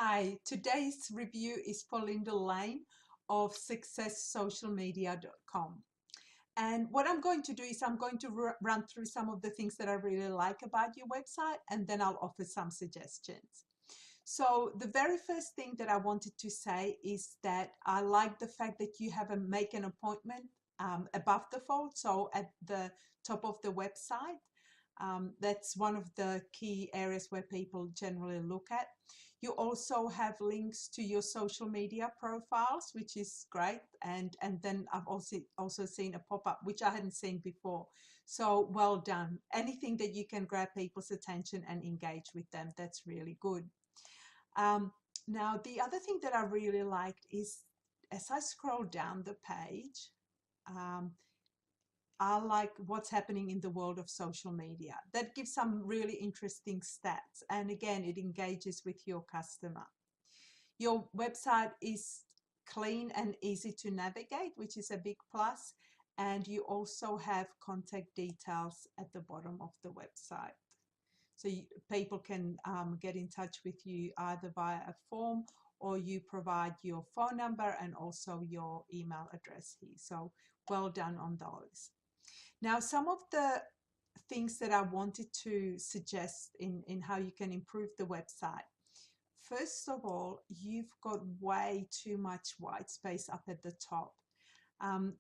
Hi, today's review is for Linda Lane of successsocialmedia.com. And what I'm going to do is I'm going to run through some of the things that I really like about your website, and then I'll offer some suggestions. So the very first thing that I wanted to say is that I like the fact that you have a make an appointment above the fold, so at the top of the website. That's one of the key areas where people generally look at. You also have links to your social media profiles, which is great. And then I've also seen a pop-up, which I hadn't seen before. So well done. Anything that you can grab people's attention and engage with them, that's really good. Now, the other thing that I really liked is as I scroll down the page, I like what's happening in the world of social media. That gives some really interesting stats. And again, it engages with your customer. Your website is clean and easy to navigate, which is a big plus. And you also have contact details at the bottom of the website. So people can get in touch with you either via a form, or you provide your phone number and also your email address here. So well done on those. Now, some of the things that I wanted to suggest in how you can improve the website. First of all, you've got way too much white space up at the top.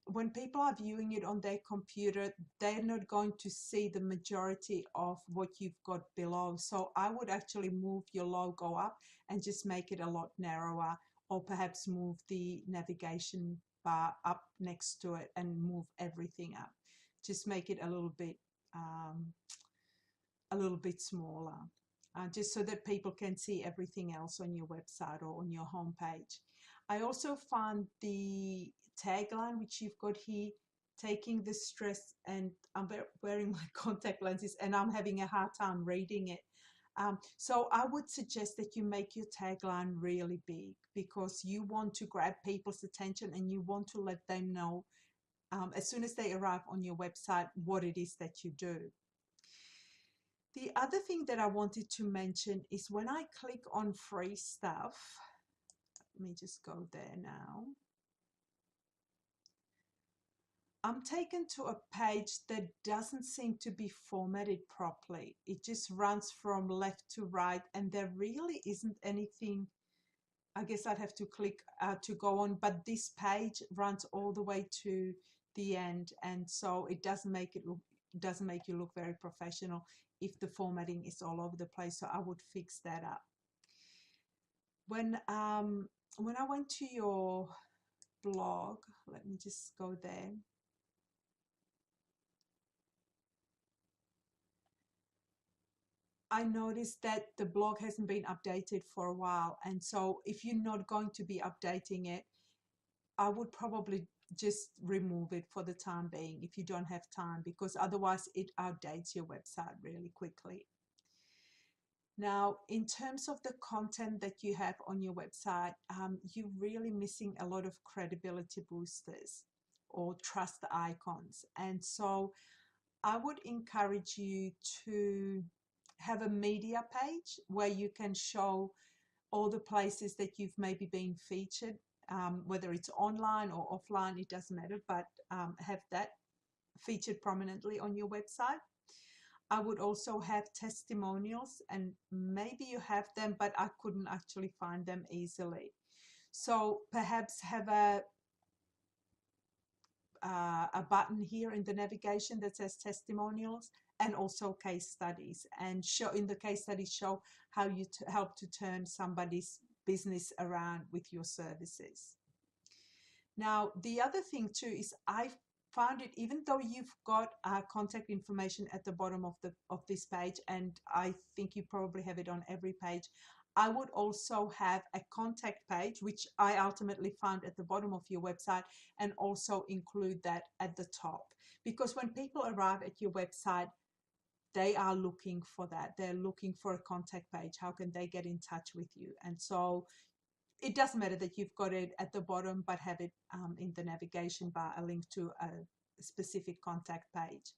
When people are viewing it on their computer, they're not going to see the majority of what you've got below. So I would actually move your logo up and just make it a lot narrower, or perhaps move the navigation bar up next to it and move everything up. Just make it a little bit smaller, just so that people can see everything else on your website or on your homepage. I also found the tagline, which you've got here, taking the stress, and I'm wearing my contact lenses and I'm having a hard time reading it. So I would suggest that you make your tagline really big, because you want to grab people's attention and you want to let them know as soon as they arrive on your website what it is that you do. The other thing that I wanted to mention is when I click on free stuff, let me just go there now. I'm taken to a page that doesn't seem to be formatted properly. It just runs from left to right, and there really isn't anything. I guess I'd have to click to go on, but this page runs all the way to the end, and so it doesn't make you look very professional if the formatting is all over the place. So I would fix that up. When I went to your blog, let me just go there. I noticed that the blog hasn't been updated for a while, and so if you're not going to be updating it, I would probably just remove it for the time being if you don't have time, because otherwise it outdates your website really quickly. Now, in terms of the content that you have on your website, you're really missing a lot of credibility boosters or trust icons. And so I would encourage you to have a media page where you can show all the places that you've maybe been featured, whether it's online or offline, it doesn't matter, but have that featured prominently on your website. I would also have testimonials, and maybe you have them, but I couldn't actually find them easily. So perhaps have a button here in the navigation that says testimonials, and also case studies, and show in the case studies show how you help to turn somebody's business around with your services. Now, the other thing too is I found it, even though you've got contact information at the bottom of this page, and I think you probably have it on every page, I would also have a contact page, which I ultimately found at the bottom of your website, and also include that at the top. Because when people arrive at your website, they are looking for that. They're looking for a contact page. How can they get in touch with you? And so it doesn't matter that you've got it at the bottom, but have it in the navigation bar, a link to a specific contact page.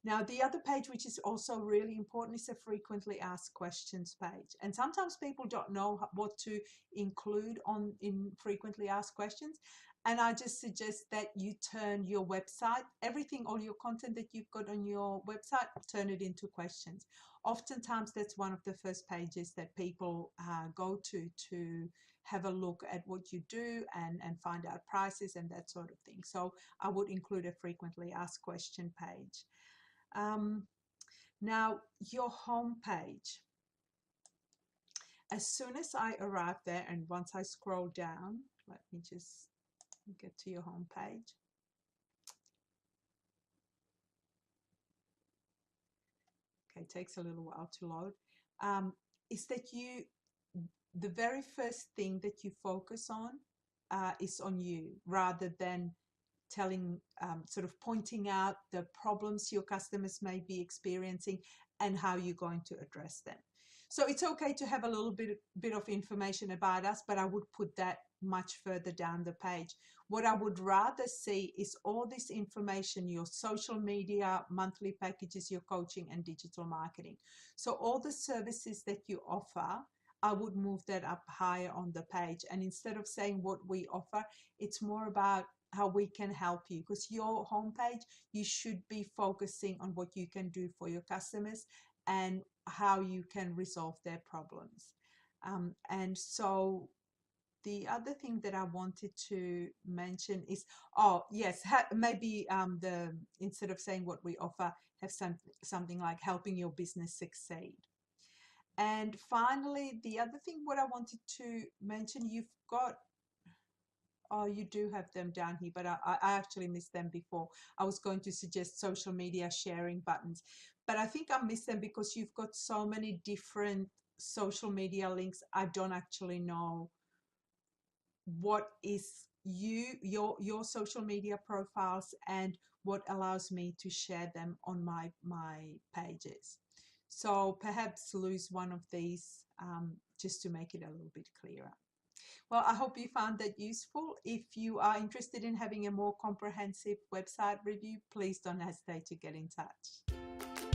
Now, the other page, which is also really important, is a frequently asked questions page. And sometimes people don't know what to include in frequently asked questions. And I just suggest that you turn your website, everything, all your content that you've got on your website, turn it into questions. Oftentimes, that's one of the first pages that people go to have a look at what you do and find out prices and that sort of thing. So I would include a frequently asked question page. Now, your home page. As soon as I arrive there, and once I scroll down, let me just get to your home page. Okay, it takes a little while to load. Is that the very first thing that you focus on is on you, rather than telling, sort of pointing out the problems your customers may be experiencing and how you're going to address them. So it's okay to have a little bit of information about us, but I would put that much further down the page. What I would rather see is all this information, your social media, monthly packages, your coaching and digital marketing. So all the services that you offer, I would move that up higher on the page. And instead of saying what we offer, it's more about how we can help you, because your homepage, you should be focusing on what you can do for your customers and how you can resolve their problems. And so the other thing that I wanted to mention is, oh yes, maybe instead of saying what we offer, have something like helping your business succeed. And finally, the other thing what I wanted to mention, you've got, oh, you do have them down here, but I actually missed them before. I was going to suggest social media sharing buttons, but I think I missed them because you've got so many different social media links. I don't actually know what is your social media profiles and what allows me to share them on my pages. So perhaps lose one of these just to make it a little bit clearer. Well, I hope you found that useful. If you are interested in having a more comprehensive website review, please don't hesitate to get in touch.